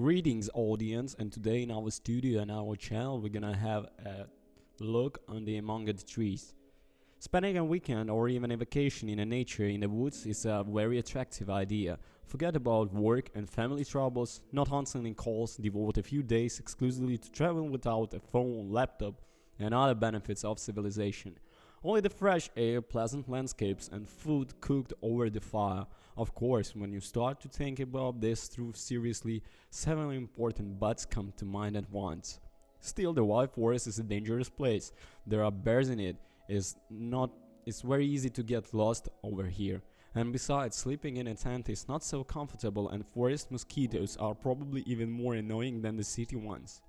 Greetings audience, and today in our studio and our channel we're gonna have a look on the Among the Trees. Spending a weekend or even a vacation in the nature in the woods is a very attractive idea. Forget about work and family troubles, not answering calls, devote a few days exclusively to travel without a phone, laptop and other benefits of civilization. Only the fresh air, pleasant landscapes and food cooked over the fire. Of course, when you start to think about this through seriously, several important buts come to mind at once. Still, the wild forest is a dangerous place. There are bears in it. It's very easy to get lost over here. And besides, sleeping in a tent is not so comfortable, and forest mosquitoes are probably even more annoying than the city ones.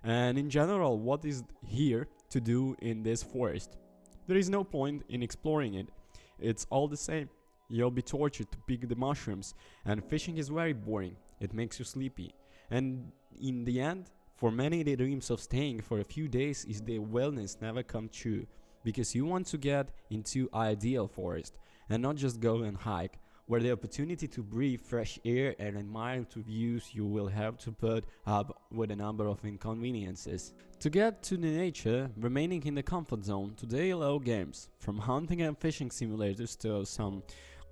And in general, what is here to do in this forest? There is no point in exploring it. It's all the same. You'll be tortured to pick the mushrooms, and fishing is very boring. It makes you sleepy. And in the end, for many the dreams of staying for a few days is their wellness never come true, because you want to get into ideal forest and not just go and hike, where the opportunity to breathe fresh air and admire the views you will have to put up with a number of inconveniences. To get to the nature, remaining in the comfort zone, today allow games, from hunting and fishing simulators to some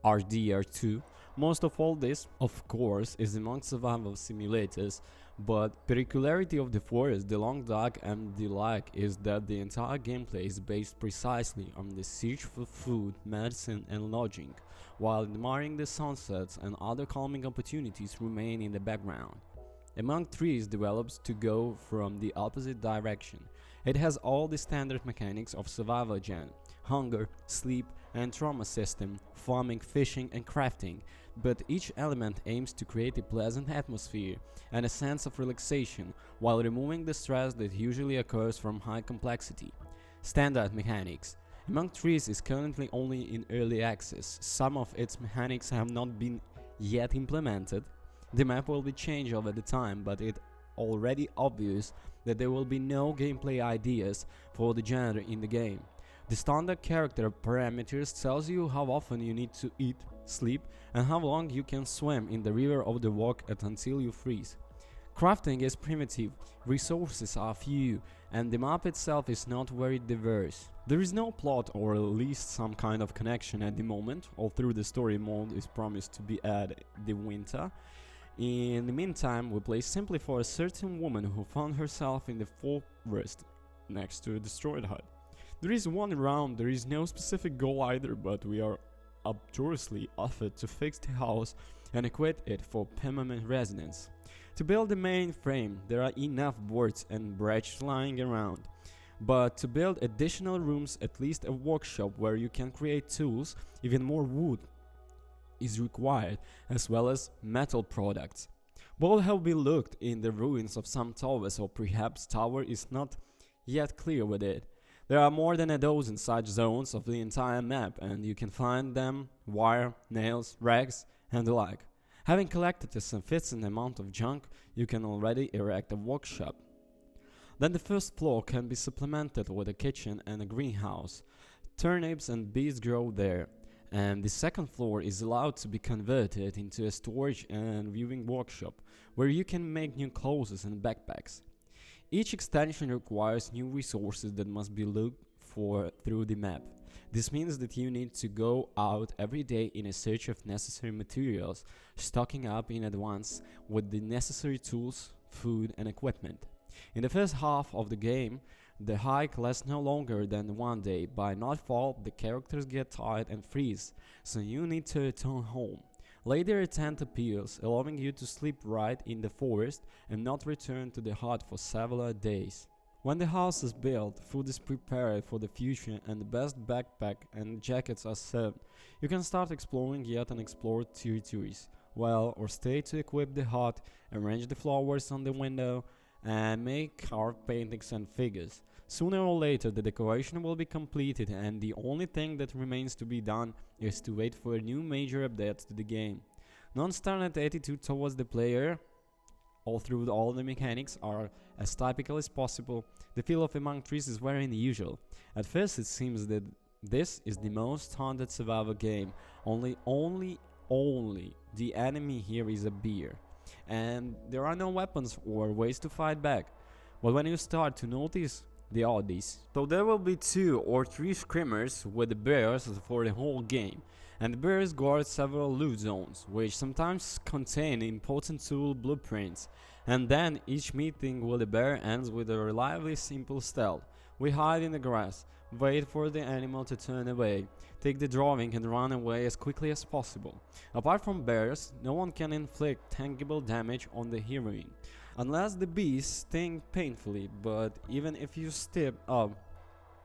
RDR2. Most of all this, of course, is among survival simulators, but peculiarity of the forest, the long dark and the like is that the entire gameplay is based precisely on the search for food, medicine and lodging, while admiring the sunsets and other calming opportunities remain in the background. Among Trees develops to go from the opposite direction. It has all the standard mechanics of survival gen: hunger, sleep and trauma system, farming, fishing and crafting, but each element aims to create a pleasant atmosphere and a sense of relaxation while removing the stress that usually occurs from high complexity. Standard mechanics. Among Trees is currently only in early access. Some of its mechanics have not been yet implemented. The map will be changed over the time, but it's already obvious that there will be no gameplay ideas for the genre in the game. The standard character parameters tells you how often you need to eat, sleep and how long you can swim in the river or the walk until you freeze. Crafting is primitive, resources are few, and the map itself is not very diverse. There is no plot or at least some kind of connection at the moment, although the story mode is promised to be added the winter. In the meantime, we play simply for a certain woman who found herself in the forest next to a destroyed hut. There is one round, there is no specific goal either, but we are obturously offered to fix the house and equip it for permanent residence. To build the main frame, there are enough boards and branches lying around. But to build additional rooms, at least a workshop where you can create tools, even more wood is required, as well as metal products. Both have been looked in the ruins of some towers, or perhaps tower is not yet clear with it. There are more than a dozen such zones of the entire map, and you can find them wire, nails, rags and the like. Having collected a sufficient amount of junk, you can already erect a workshop. Then the first floor can be supplemented with a kitchen and a greenhouse. Turnips and beets grow there, and the second floor is allowed to be converted into a storage and viewing workshop, where you can make new clothes and backpacks. Each extension requires new resources that must be looked for through the map. This means that you need to go out every day in a search of necessary materials, stocking up in advance with the necessary tools, food and equipment. In the first half of the game, the hike lasts no longer than one day. By nightfall, the characters get tired and freeze, so you need to return home. Later a tent appears, allowing you to sleep right in the forest and not return to the hut for several days. When the house is built, food is prepared for the future and the best backpack and jackets are served, you can start exploring yet unexplored territories. Or stay to equip the hut, arrange the flowers on the window and make carved paintings and figures. Sooner or later the decoration will be completed, and the only thing that remains to be done is to wait for a new major update to the game. Non-standard attitude towards the player, although all the mechanics are as typical as possible, the feel of Among Trees is very unusual. At first it seems that this is the most haunted survival game, only the enemy here is a bear. and there are no weapons or ways to fight back. But when you start to notice the oddities, so there will be 2 or 3 screamers with the bears for the whole game, and the bears guard several loot zones, which sometimes contain important tool blueprints, and then each meeting with the bear ends with a reliably simple stealth. We hide in the grass, wait for the animal to turn away, take the drawing and run away as quickly as possible. Apart from bears, no one can inflict tangible damage on the heroine, unless the beast sting painfully, but even if you step up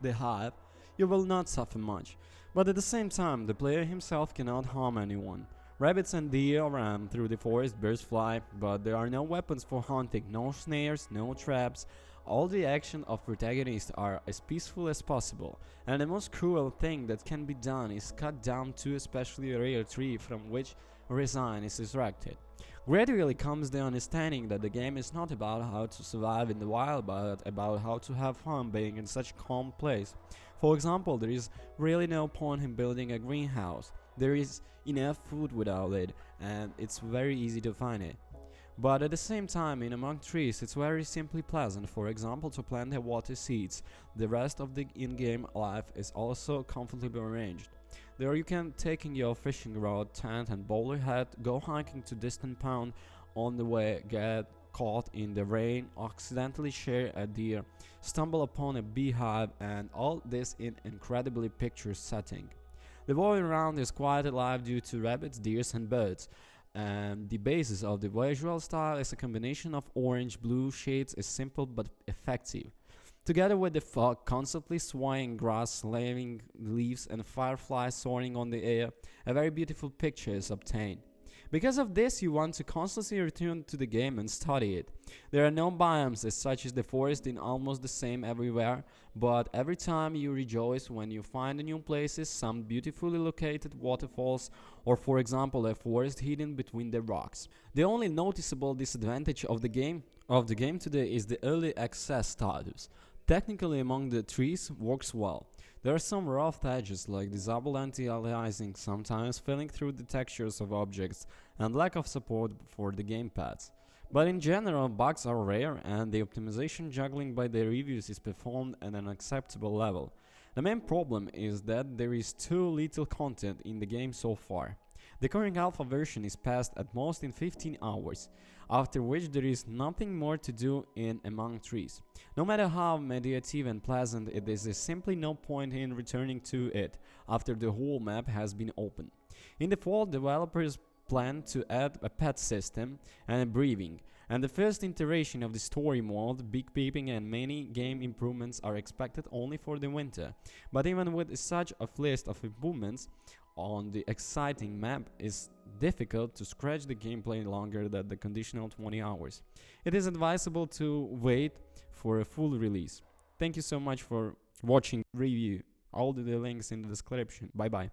the hive, you will not suffer much. But at the same time, the player himself cannot harm anyone. Rabbits and deer run through the forest, birds fly, but there are no weapons for hunting, no snares, no traps. All the action of protagonists are as peaceful as possible, and the most cruel thing that can be done is cut down 2 especially rare tree from which resin is extracted. Gradually comes the understanding that the game is not about how to survive in the wild, but about how to have fun being in such a calm place. For example, there is really no point in building a greenhouse. There is enough food without it, and it's very easy to find it. But at the same time, in among trees, it's very simply pleasant, for example, to plant the water seeds. The rest of the in-game life is also comfortably arranged. There you can take in your fishing rod, tent and bowler hat, go hiking to distant pond, on the way get caught in the rain, accidentally share a deer, stumble upon a beehive, and all this in incredibly picturesque setting. The world around is quite alive due to rabbits, deers and birds. And the basis of the visual style is a combination of orange-blue shades is simple but effective. Together with the fog constantly swaying grass, slaving leaves and fireflies soaring on the air, a very beautiful picture is obtained. Because of this, you want to constantly return to the game and study it. There are no biomes as such as the forest in almost the same everywhere, but every time you rejoice when you find new places, some beautifully located waterfalls, or for example a forest hidden between the rocks. The only noticeable disadvantage of the game today is the early access status. Technically among the trees works well. There are some rough edges like disabled anti-aliasing, sometimes filling through the textures of objects, and lack of support for the gamepads. But in general, bugs are rare and the optimization juggling by the reviews is performed at an acceptable level. The main problem is that there is too little content in the game so far. The current alpha version is passed at most in 15 hours, after which there is nothing more to do in Among Trees. No matter how meditative and pleasant it is, there's simply no point in returning to it after the whole map has been opened. In the fall, developers plan to add a pet system and a breathing, and the first iteration of the story mode, big peeping and many game improvements are expected only for the winter. But even with such a list of improvements on the exciting map, is difficult to scratch the gameplay longer than the conditional 20 hours. It is advisable to wait for a full release. Thank you so much for watching review. All the links in the description. Bye bye.